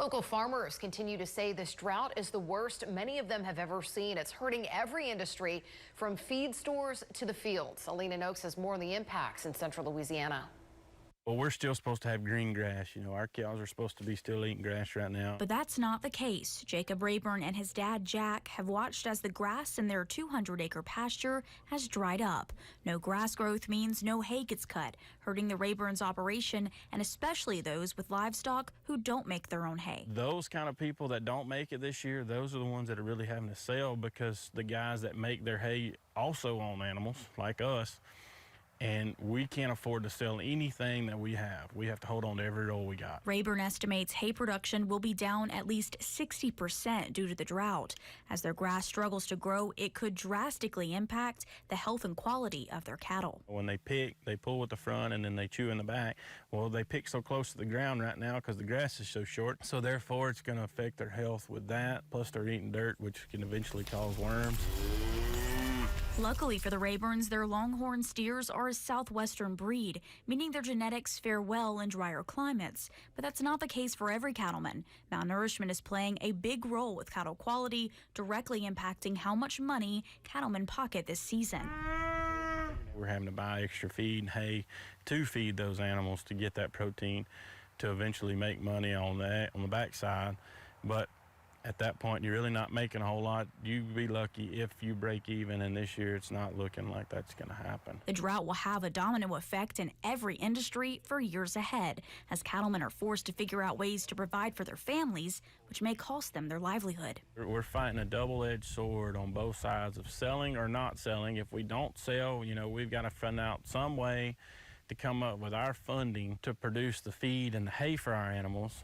Local farmers continue to say this drought is the worst many of them have ever seen. It's hurting every industry from feed stores to the fields. Alina Noakes has more on the impacts in central Louisiana. Well, we're still supposed to have green grass. You know, our cows are supposed to be still eating grass right now. But that's not the case. Jacob Rayburn and his dad, Jack, have watched as the grass in their 200-acre pasture has dried up. No grass growth means no hay gets cut, hurting the Rayburns' operation and especially those with livestock who don't make their own hay. Those kind of people that don't make it this year, those are the ones that are really having to sell, because the guys that make their hay also own animals like us. And we can't afford to sell anything that we have. We have to hold on to every roll we got. Rayburn estimates hay production will be down at least 60% due to the drought. As their grass struggles to grow, it could drastically impact the health and quality of their cattle. When they pick, they pull with the front and then they chew in the back. Well, they pick so close to the ground right now because the grass is so short. So therefore, it's going to affect their health with that. Plus, they're eating dirt, which can eventually cause worms. Luckily for the Rayburns, their longhorn steers are a southwestern breed, meaning their genetics fare well in drier climates. But that's not the case for every cattleman. Malnourishment is playing a big role with cattle quality, directly impacting how much money cattlemen pocket this season. We're having to buy extra feed and hay to feed those animals to get that protein to eventually make money on that on the backside. But at that point, you're really not making a whole lot. You'd be lucky if you break even, and this year it's not looking like that's going to happen. The drought will have a domino effect in every industry for years ahead, as cattlemen are forced to figure out ways to provide for their families, which may cost them their livelihood. We're fighting a double-edged sword on both sides of selling or not selling. If we don't sell, you know, we've got to find out some way to come up with our funding to produce the feed and the hay for our animals.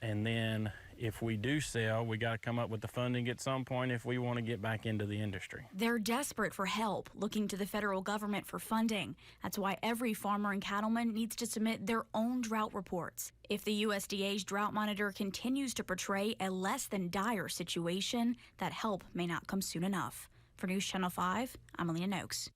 And then if we do sell, we got to come up with the funding at some point if we want to get back into the industry. They're desperate for help, looking to the federal government for funding. That's why every farmer and cattleman needs to submit their own drought reports. If the USDA's drought monitor continues to portray a less than dire situation, that help may not come soon enough. For News Channel 5, I'm Alina Noakes.